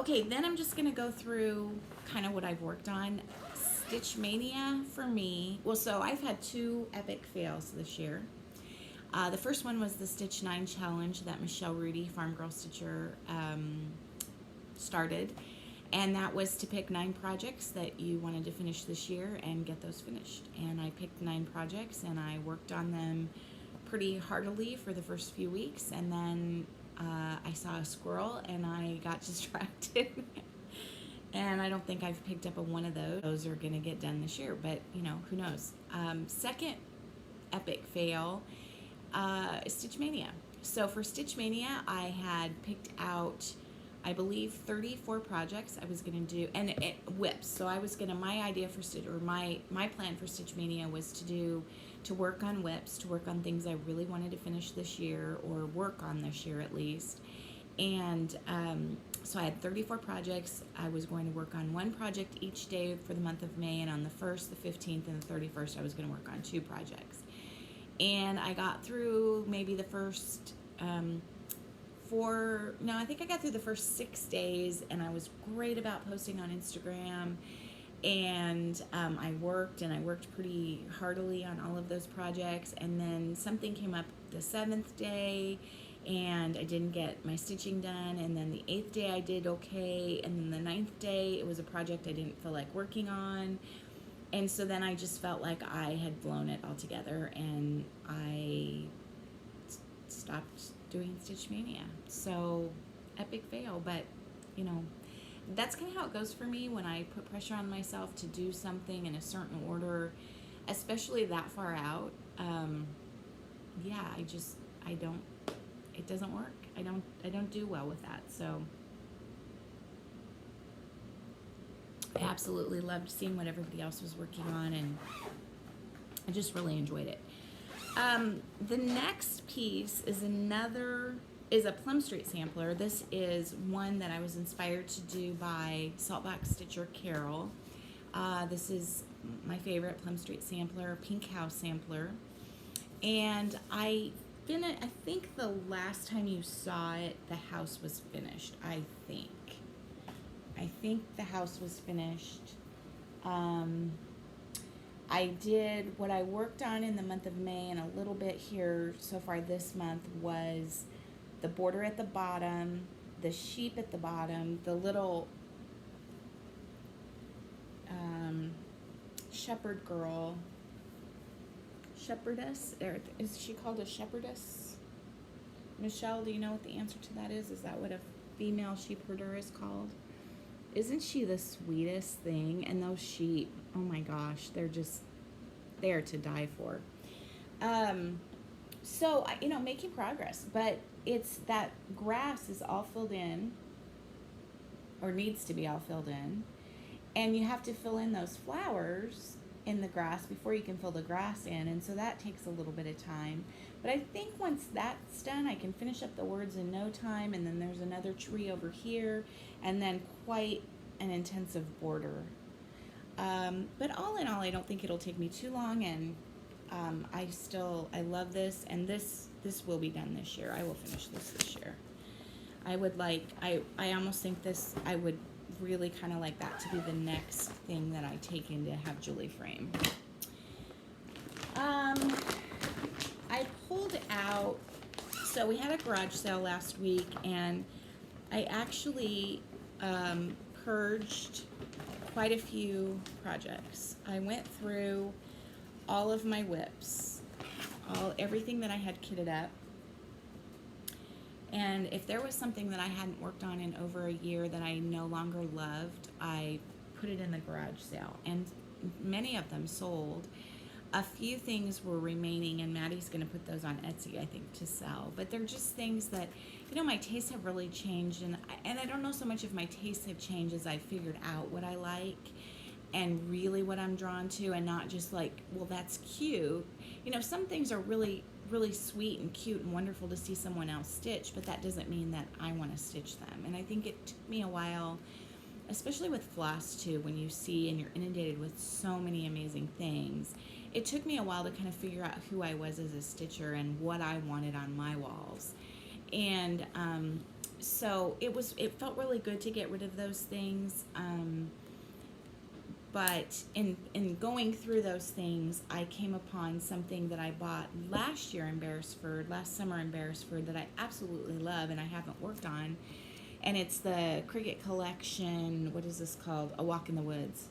Okay, then I'm just going to go through kind of what I've worked on. Stitch Mania for me. Well, so I've had 2 epic fails this year. The first one was the Stitch 9 challenge that Michelle Rudy, Farm Girl Stitcher, started. And that was to pick 9 projects that you wanted to finish this year and get those finished. And I picked 9 projects and I worked on them pretty heartily for the first few weeks. And then I saw a squirrel and I got distracted. And I don't think I've picked up a one of those. Those are going to get done this year, but you know, who knows. Second epic fail, Stitch Mania. So for Stitch Mania, I had picked out, I believe, 34 projects I was going to do, and whips. So I was going to, my idea for Stitch, or my plan for Stitch Mania was to work on whips, to work on things I really wanted to finish this year, or work on this year at least. And so I had 34 projects. I was going to work on 1 project each day for the month of May, and on the 1st, the 15th, and the 31st, I was going to work on 2 projects. And I got through maybe the first I think I got through the first 6 days, and I was great about posting on Instagram. And I worked pretty heartily on all of those projects. And then something came up the 7th day, and I didn't get my stitching done. And then the 8th day I did okay. And then the 9th day, it was a project I didn't feel like working on. And so then I just felt like I had blown it altogether, and I stopped doing Stitch Mania. So, epic fail, but you know, that's kind of how it goes for me when I put pressure on myself to do something in a certain order, especially that far out. It doesn't work. I don't do well with that. So I absolutely loved seeing what everybody else was working on, and I just really enjoyed it. The next piece is a Plum Street sampler. This is one that I was inspired to do by Saltbox Stitcher Carol. This is my favorite Plum Street sampler, Pink House sampler. And I think the last time you saw it, the house was finished, I think the house was finished. I did what I worked on in the month of May, and a little bit here so far this month was the border at the bottom, the sheep at the bottom, the little shepherdess, or is she called a shepherdess? Michelle, do you know what the answer to that is? Is that what a female sheep herder is called? Isn't she the sweetest thing? And those sheep, oh my gosh, they're to die for. So, making progress, but it's that grass is all filled in, or needs to be all filled in, and you have to fill in those flowers in the grass before you can fill the grass in, and so that takes a little bit of time. But I think once that's done, I can finish up the words in no time, and then there's another tree over here, and then quite an intensive border. But all in all, I don't think it'll take me too long, and I love this, and this will be done this year. I will finish this year. I almost think I would really kind of like that to be the next thing that I take in to have Julie frame. I pulled out, so we had a garage sale last week, and I actually purged quite a few projects. I went through all of my whips, everything that I had kitted up, and if there was something that I hadn't worked on in over a year that I no longer loved, I put it in the garage sale, and many of them sold. A few things were remaining, and Maddie's going to put those on Etsy, I think, to sell. But they're just things that, my tastes have really changed, and I don't know so much if my tastes have changed as I figured out what I like and really what I'm drawn to, and not just like, well, that's cute. Some things are really, really sweet and cute and wonderful to see someone else stitch, but that doesn't mean that I want to stitch them. And I think it took me a while, especially with floss too, when you see and you're inundated with so many amazing things. It took me a while to kind of figure out who I was as a stitcher and what I wanted on my walls. And so it felt really good to get rid of those things. But in going through those things, I came upon something that I bought last summer in Beresford, that I absolutely love and I haven't worked on. And it's the Cricut Collection, what is this called? A Walk in the Woods.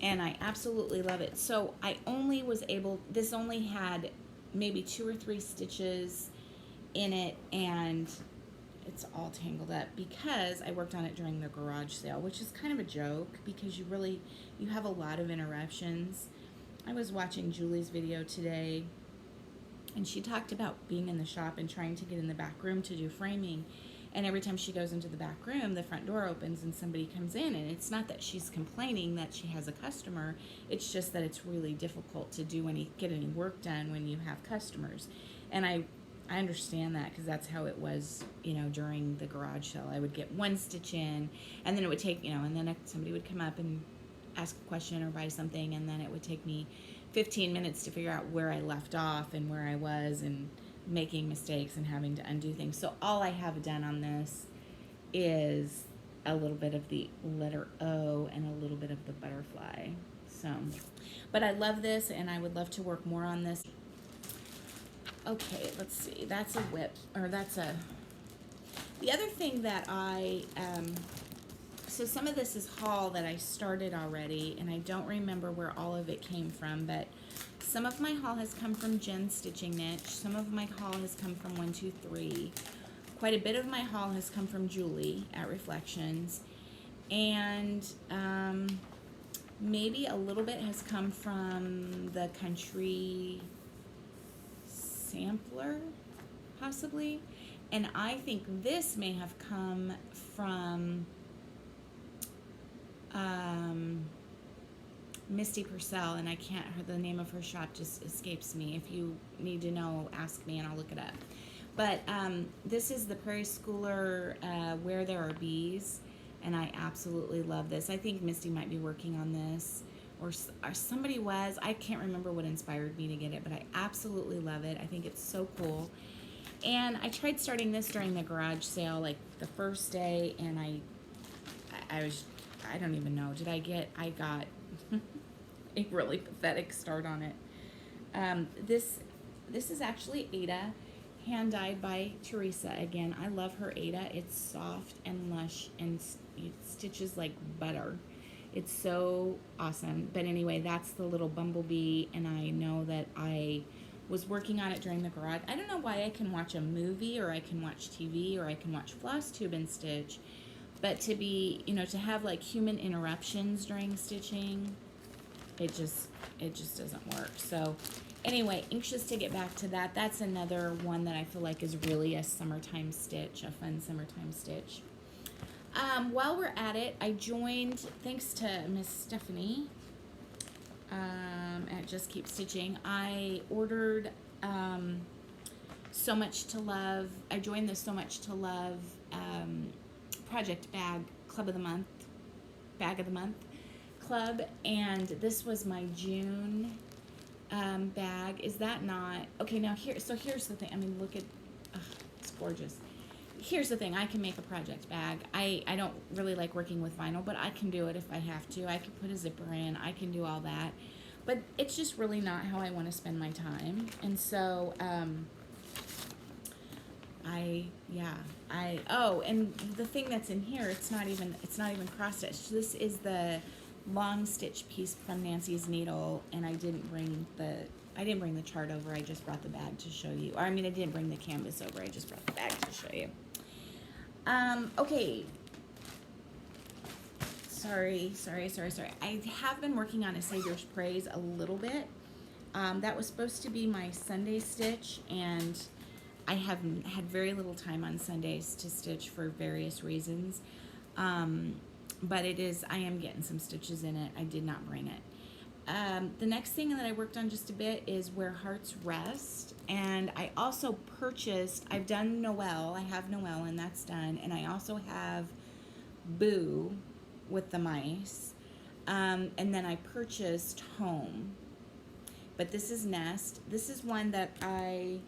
And I absolutely love it. So this only had maybe 2 or 3 stitches in it, and it's all tangled up because I worked on it during the garage sale, which is kind of a joke because you have a lot of interruptions. I was watching Julie's video today, and she talked about being in the shop and trying to get in the back room to do framing. And every time she goes into the back room, the front door opens and somebody comes in. And it's not that she's complaining that she has a customer. It's just that it's really difficult to get any work done when you have customers. And I understand that because that's how it was, during the garage sale. I would get one stitch in, and then it would take, and then somebody would come up and ask a question or buy something, and then it would take me 15 minutes to figure out where I left off and where I was, and making mistakes and having to undo things. So all I have done on this is a little bit of the letter O and a little bit of the butterfly. So, but I love this, and I would love to work more on this. Okay, let's see. That's a whip, or the other thing that so some of this is haul that I started already, and I don't remember where all of it came from, but some of my haul has come from Jen's Stitching Niche. Some of my haul has come from 123. Quite a bit of my haul has come from Julie at Reflections. And maybe a little bit has come from the Country Sampler, possibly. And I think this may have come from Misty Purcell, and the name of her shop just escapes me. If you need to know, ask me and I'll look it up. But this is the Prairie Schooler Where There Are Bees, and I absolutely love this. I think Misty might be working on this, or somebody was. I can't remember what inspired me to get it, but I absolutely love it. I think it's so cool. And I tried starting this during the garage sale, like the first day, and I don't even know. I got a really pathetic start on it. This is actually Ada, hand dyed by Teresa. Again, I love her Ada. It's soft and lush, and it stitches like butter. It's so awesome. But anyway, that's the little bumblebee, and I know that I was working on it during the garage. I don't know why I can watch a movie, or I can watch TV, or I can watch floss tube and stitch, but to have like human interruptions during stitching, it just doesn't work. So anyway, anxious to get back to that. That's another one that I feel like is really a summertime stitch, a fun summertime stitch. While we're at it, I joined, thanks to Miss Stephanie at Just Keep Stitching, I ordered So Much to Love. I joined the So Much to Love Project Bag Club of the Month, Bag of the Month Club, and this was my June bag. Is that not okay? Now here's the thing. I mean, look at it's gorgeous. Here's the thing. I can make a project bag. I don't really like working with vinyl, but I can do it if I have to. I can put a zipper in. I can do all that, but it's just really not how I want to spend my time. And so and the thing that's in here, it's not even cross stitched. This is the long stitch piece from Nancy's needle, and I didn't bring the chart over. I just brought the bag to show you. Or I mean, I didn't bring the canvas over. I just brought the bag to show you. Okay. Sorry. I have been working on A Savior's Praise a little bit. That was supposed to be my Sunday stitch, and I have had very little time on Sundays to stitch for various reasons. But I am getting some stitches in it. I did not bring it. The next thing that I worked on just a bit is Where Hearts Rest. And I also purchased, I've done Noel. I have Noel, and that's done. And I also have Boo with the mice. And then I purchased Home. But this is Nest. This is one that I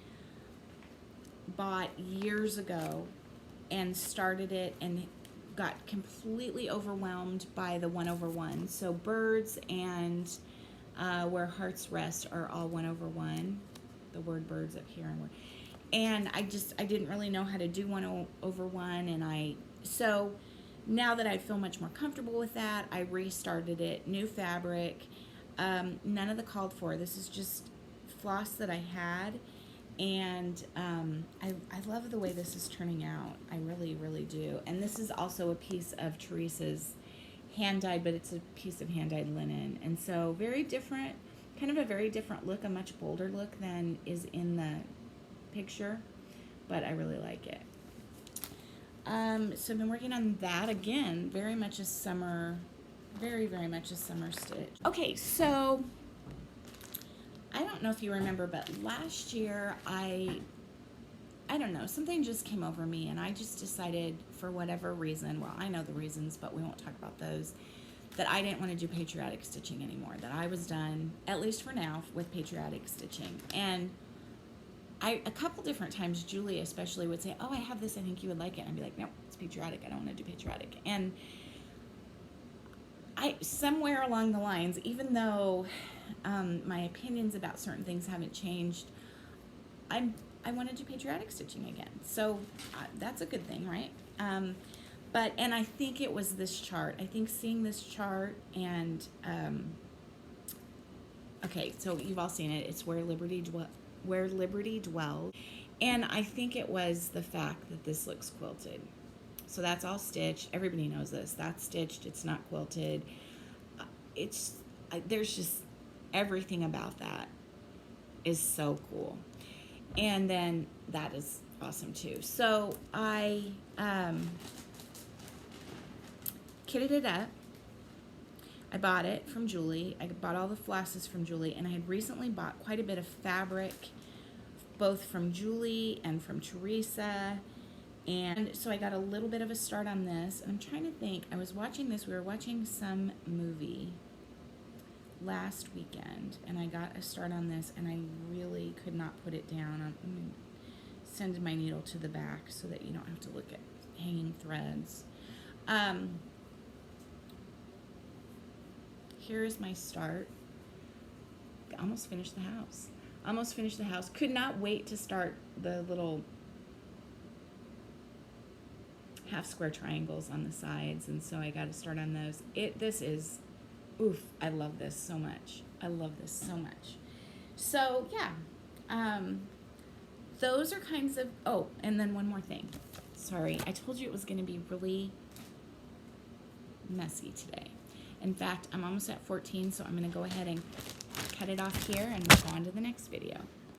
bought years ago. and started it and got completely overwhelmed by the 1/1. So birds and where hearts rest are all 1/1. The word birds up here and I didn't really know how to do 1/1, and so now that I feel much more comfortable with that, I restarted it, new fabric, none of the called for. This is just floss that I had, and I love the way this is turning out. I really, really do. And this is also a piece of Teresa's hand-dyed, but it's a piece of hand-dyed linen. And so very different, kind of a very different look, a much bolder look than is in the picture, but I really like it. So I've been working on that again, very much a summer, very, very much a summer stitch. Okay, so I don't know if you remember, but last year I don't know, something just came over me, and I just decided for whatever reason, well, I know the reasons, but we won't talk about those, that I didn't want to do patriotic stitching anymore, that I was done, at least for now, with patriotic stitching. And a couple different times, Julie especially would say, oh, I have this, I think you would like it. And I'd be like, no, it's patriotic, I don't want to do patriotic. And somewhere along the lines, even though my opinions about certain things haven't changed, I want to do patriotic stitching again. So that's a good thing, right? And I think it was this chart. I think seeing this chart and, okay, so you've all seen it. It's Where Liberty Dwells. And I think it was the fact that this looks quilted. So that's all stitched. Everybody knows this. That's stitched. It's not quilted. There's just everything about that is so cool. And then that is awesome too. So I kitted it up. I bought it from Julie. I bought all the flosses from Julie, and I had recently bought quite a bit of fabric, both from Julie and from Teresa. And so I got a little bit of a start on this. And I'm trying to think, I was watching this, we were watching some movie last weekend, and I got a start on this, and I really could not put it down. I'm going to send my needle to the back so that you don't have to look at hanging threads. Here's my start. Almost finished the house. Almost finished the house. Could not wait to start the little half square triangles on the sides, and so I got to start on those. This is, oof, I love this so much. I love this so much. So yeah, those are kinds of, oh, and then one more thing. Sorry, I told you it was going to be really messy today. In fact, I'm almost at 14, so I'm going to go ahead and cut it off here and move on to the next video.